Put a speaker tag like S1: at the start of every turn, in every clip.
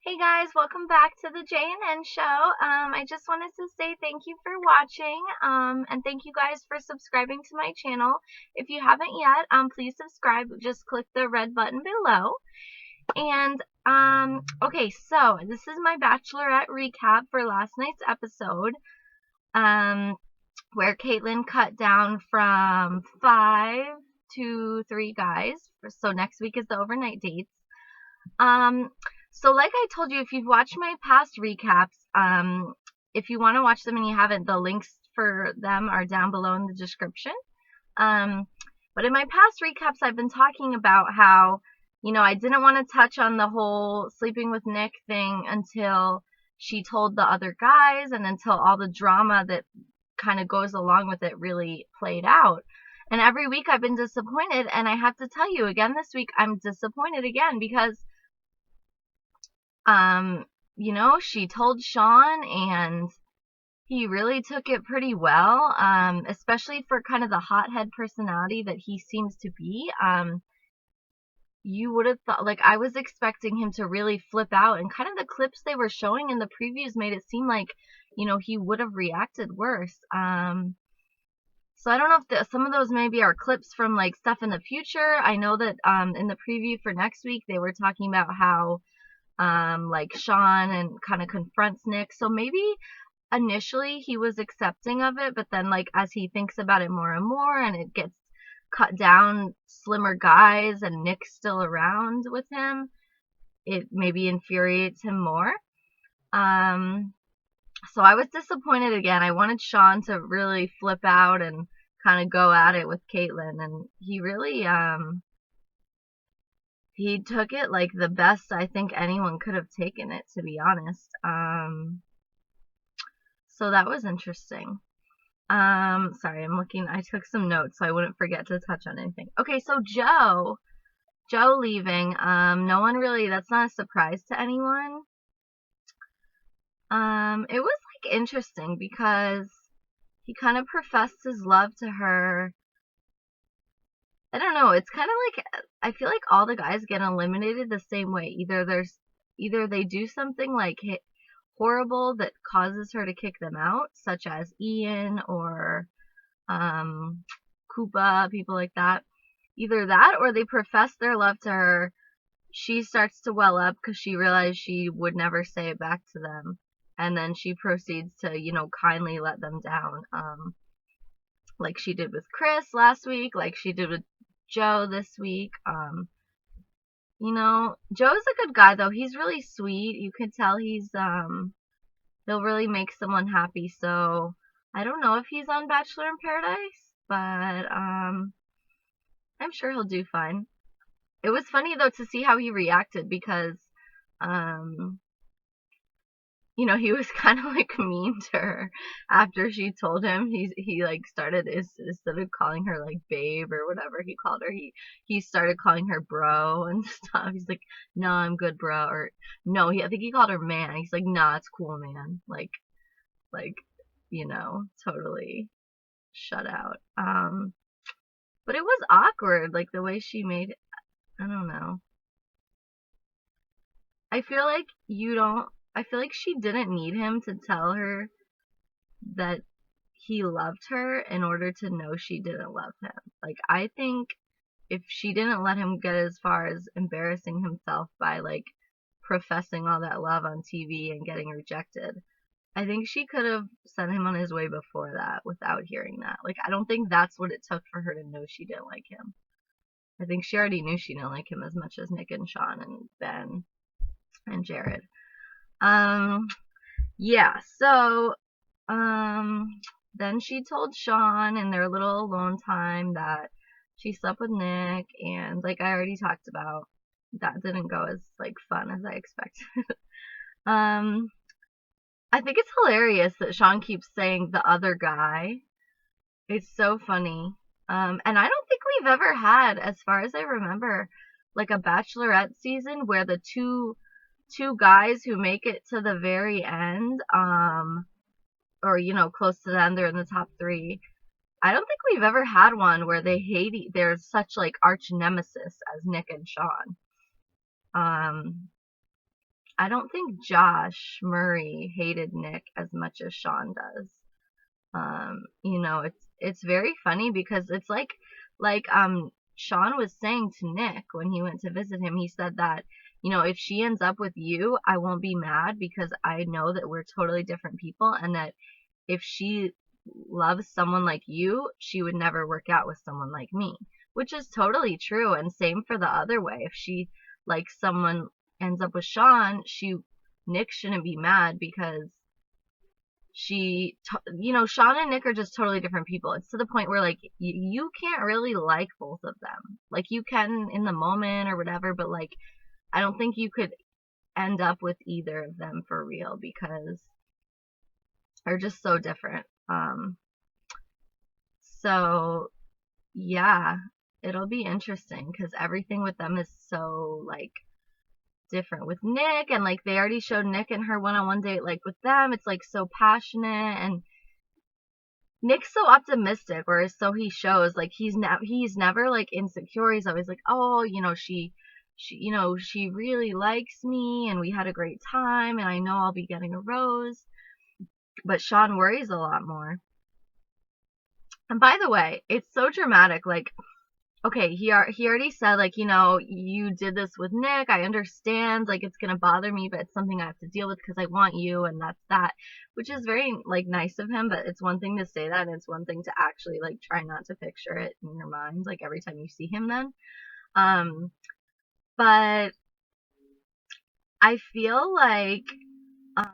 S1: Hey guys, welcome back to the J&N show. I just wanted to say thank you for watching, and thank you guys for subscribing to my channel. If you haven't yet, please subscribe. Just click the red button below. And, okay, so this is my Bachelorette recap for last night's episode, where Caitlyn cut down from 5 to 3 guys. So next week is the overnight dates. So like I told you, if you've watched my past recaps, if you want to watch them and you haven't, the links for them are down below in the description. But in my past recaps, I've been talking about how, I didn't want to touch on the whole sleeping with Nick thing until she told the other guys and until all the drama that kind of goes along with it really played out. And every week I've been disappointed, and I have to tell you again this week, I'm disappointed again because she told Shawn and he really took it pretty well, especially for kind of the hothead personality that he seems to be. You would have thought, like, I was expecting him to really flip out, and kind of the clips they were showing in the previews made it seem like, he would have reacted worse. So I don't know if some of those maybe are clips from like stuff in the future. I know that in the preview for next week they were talking about how like Shawn and kind of confronts Nick. So maybe initially he was accepting of it, but then like as he thinks about it more and more and it gets cut down slimmer guys and Nick's still around with him, it maybe infuriates him more. So I was disappointed again. I wanted Shawn to really flip out and kind of go at it with Caitlyn, and he really he took it like the best I think anyone could have taken it, to be honest. So that was interesting. Sorry, I took some notes so I wouldn't forget to touch on anything. Okay, so Joe leaving, no one really, that's not a surprise to anyone. It was like interesting because he kind of professed his love to her. I don't know, it's kind of like, I feel like all the guys get eliminated the same way. Either they do something like horrible that causes her to kick them out, such as Ian or Koopa, people like that. Either that or they profess their love to her. She starts to well up because she realized she would never say it back to them. And then she proceeds to, kindly let them down. Like she did with Chris last week, like she did with Joe this week. Joe's a good guy though. He's really sweet. You can tell he'll really make someone happy. So I don't know if he's on Bachelor in Paradise, but I'm sure he'll do fine. It was funny though to see how he reacted because he was kind of like mean to her after she told him. He like started, instead of calling her like babe or whatever he called her, he started calling her bro and stuff. He's like, no, I'm good, bro. Or no, I think he called her man. He's like, nah, it's cool, man. Like totally shut out. But it was awkward, like the way she made it. I don't know. I feel like she didn't need him to tell her that he loved her in order to know she didn't love him. Like, I think if she didn't let him get as far as embarrassing himself by like professing all that love on TV and getting rejected, I think she could have sent him on his way before that without hearing that. Like, I don't think that's what it took for her to know she didn't like him. I think she already knew she didn't like him as much as Nick and Shawn and Ben and Jared. Yeah, so then she told Shawn in their little alone time that she slept with Nick, and like I already talked about, that didn't go as like fun as I expected. I think it's hilarious that Shawn keeps saying the other guy. It's so funny. And I don't think we've ever had, as far as I remember, like a Bachelorette season where the two guys who make it to the very end, or close to the end, they're in the top 3. I don't think we've ever had one where they're such like arch nemesis as Nick and Shawn. I don't think Josh Murray hated Nick as much as Shawn does. It's very funny because it's like Shawn was saying to Nick when he went to visit him. He said that, if she ends up with you, I won't be mad because I know that we're totally different people, and that if she loves someone like you, she would never work out with someone like me, which is totally true. And same for the other way. If she likes someone, ends up with Shawn, Nick shouldn't be mad because Shawn and Nick are just totally different people. It's to the point where, like, you can't really like both of them. Like, you can in the moment or whatever, but, like, I don't think you could end up with either of them for real because they're just so different. So, yeah, it'll be interesting because everything with them is so, like, different. With Nick, and, like, they already showed Nick and her one-on-one date, like, with them, it's, like, so passionate, and Nick's so optimistic, whereas so he shows, like, he's never, like, insecure. He's always like, oh, she really likes me, and we had a great time, and I know I'll be getting a rose. But Shawn worries a lot more. And by the way, it's so dramatic. Like, okay, he already said, like, you did this with Nick. I understand, like, it's gonna bother me, but it's something I have to deal with because I want you, and that's that. Which is very, like, nice of him, but it's one thing to say that, and it's one thing to actually, like, try not to picture it in your mind, like, every time you see him then. But I feel like, um,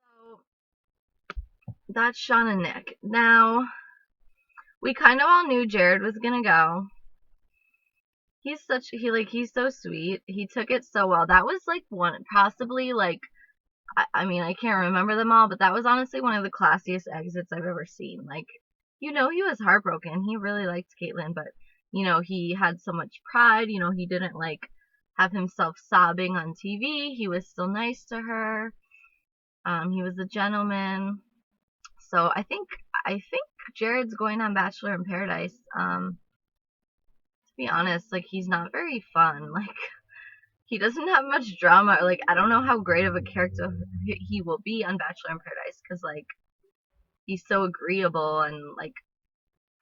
S1: so that's Shawn and Nick. Now, we kind of all knew Jared was gonna go. He's so sweet. He took it so well. That was, like, one, possibly, like, I mean, I can't remember them all, but that was honestly one of the classiest exits I've ever seen. Like, he was heartbroken. He really liked Caitlyn, but, he had so much pride. He didn't, like, have himself sobbing on TV. He was still nice to her. He was a gentleman. So I think Jared's going on Bachelor in Paradise. To be honest, like, he's not very fun. Like, he doesn't have much drama. Like, I don't know how great of a character he will be on Bachelor in Paradise because, like, he's so agreeable and, like,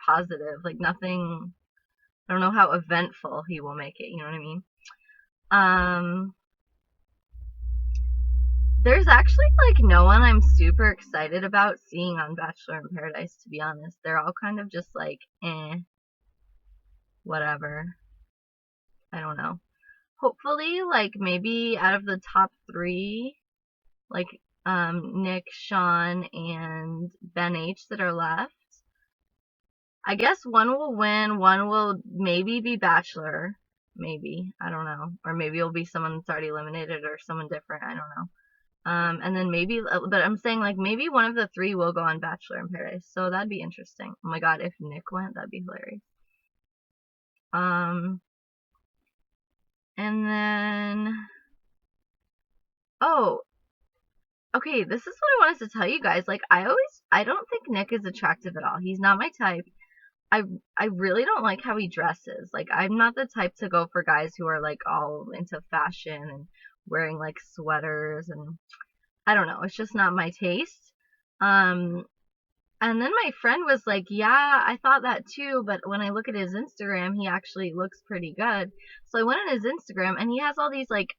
S1: positive. Like, nothing. I don't know how eventful he will make it. You know what I mean? There's actually, like, no one I'm super excited about seeing on Bachelor in Paradise, to be honest. They're all kind of just like, whatever. I don't know. Hopefully, like, maybe out of the top three, like, Nick, Shawn, and Ben H that are left, I guess one will win, one will maybe be Bachelor. Maybe. I don't know. Or maybe it'll be someone that's already eliminated or someone different. I don't know. And then maybe, but I'm saying, like, maybe one of the three will go on Bachelor in Paradise. So that'd be interesting. Oh my god, if Nick went, that'd be hilarious. And then, oh, okay, this is what I wanted to tell you guys. Like, I don't think Nick is attractive at all. He's not my type. I really don't like how he dresses. Like, I'm not the type to go for guys who are, like, all into fashion and wearing, like, sweaters, and I don't know. It's just not my taste. And then my friend was like, yeah, I thought that too, but when I look at his Instagram, he actually looks pretty good. So I went on his Instagram, and he has all these, like,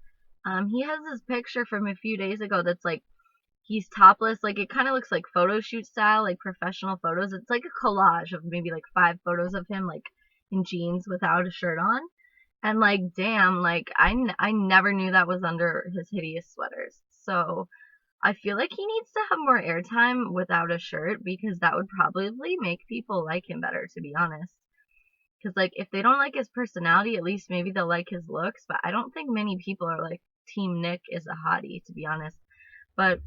S1: he has this picture from a few days ago that's, like, he's topless. Like, it kind of looks like photo shoot style, like professional photos. It's like a collage of maybe, like, 5 photos of him, like, in jeans without a shirt on. And, like, damn, like, I never knew that was under his hideous sweaters. So I feel like he needs to have more airtime without a shirt because that would probably make people like him better, to be honest. Because, like, if they don't like his personality, at least maybe they'll like his looks. But I don't think many people are like, Team Nick is a hottie, to be honest. But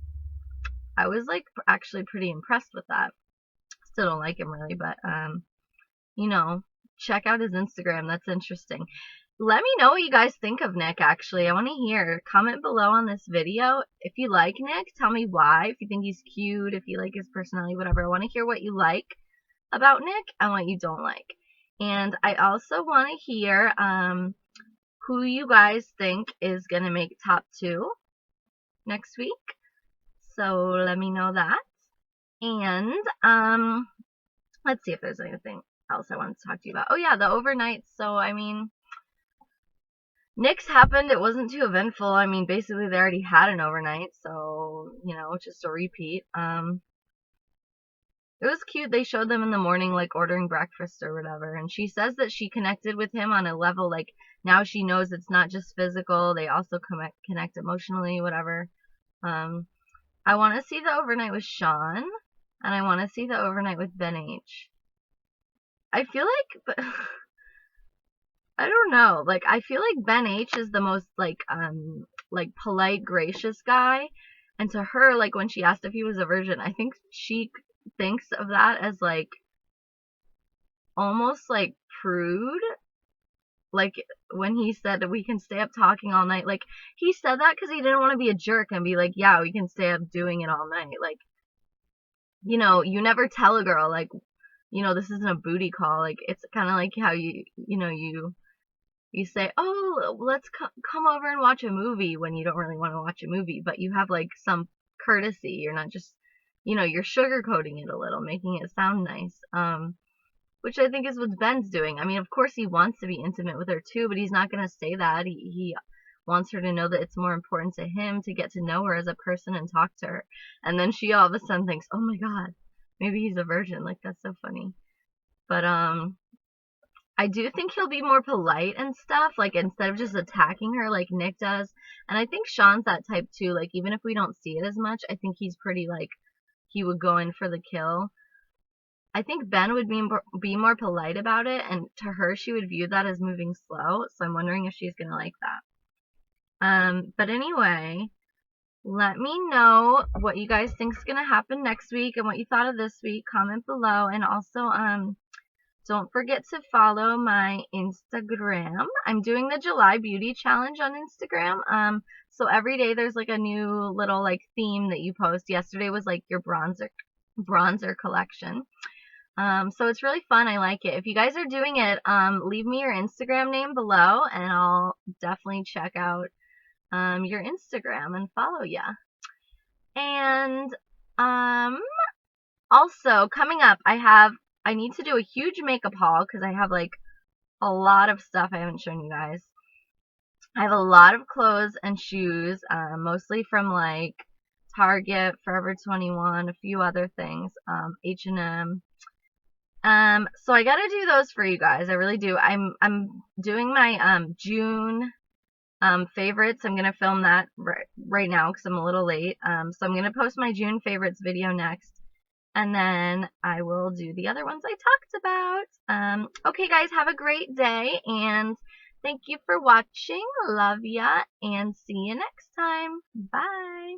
S1: I was, like, actually pretty impressed with that. Still don't like him, really. But, you know, check out his Instagram. That's interesting. Let me know what you guys think of Nick, actually. I want to hear. Comment below on this video. If you like Nick, tell me why. If you think he's cute, if you like his personality, whatever. I want to hear what you like about Nick and what you don't like. And I also want to hear who you guys think is going to make top 2 next week. So let me know that. And let's see if there's anything else I wanted to talk to you about. Oh yeah, the overnights. So I mean, Nick's happened. It wasn't too eventful. I mean, basically they already had an overnight, so you know, just a repeat. It was cute. They showed them in the morning, like, ordering breakfast or whatever. And she says that she connected with him on a level, like, now she knows it's not just physical. They also connect emotionally, whatever. I want to see the overnight with Shawn. And I want to see the overnight with Ben H. I feel like, but I don't know. Like, I feel like Ben H is the most, like polite, gracious guy. And to her, like, when she asked if he was a virgin, I think she thinks of that as, like, almost, like, prude. Like, when he said that we can stay up talking all night. Like, he said that because he didn't want to be a jerk and be like, yeah, we can stay up doing it all night. Like, you know, you never tell a girl, like, you know, this isn't a booty call. Like, it's kind of like how you say, oh, let's come over and watch a movie when you don't really want to watch a movie. But you have, like, some courtesy. You're not just, you know, you're sugarcoating it a little, making it sound nice. Which I think is what Ben's doing. I mean, of course he wants to be intimate with her too, but he's not going to say that. He wants her to know that it's more important to him to get to know her as a person and talk to her. And then she all of a sudden thinks, oh my god, maybe he's a virgin. Like, that's so funny. But I do think he'll be more polite and stuff, like, instead of just attacking her like Nick does. And I think Shawn's that type too. Like, even if we don't see it as much, I think he's pretty, like, he would go in for the kill. I think Ben would be more polite about it, and to her, she would view that as moving slow, so I'm wondering if she's going to like that. But anyway, let me know what you guys think is going to happen next week and what you thought of this week. Comment below, and also, don't forget to follow my Instagram. I'm doing the July Beauty Challenge on Instagram. So every day there's, like, a new little, like, theme that you post. Yesterday was, like, your bronzer collection. So it's really fun. I like it. If you guys are doing it, leave me your Instagram name below, and I'll definitely check out your Instagram and follow ya. And also coming up, I need to do a huge makeup haul because I have, like, a lot of stuff I haven't shown you guys. I have a lot of clothes and shoes, mostly from, like, Target, Forever 21, a few other things, H&M. So I gotta do those for you guys. I really do. I'm doing my June favorites. I'm gonna film that right now because I'm a little late. So I'm gonna post my June favorites video next, and then I will do the other ones I talked about. Okay, guys, have a great day, and thank you for watching. Love ya, and see you next time. Bye.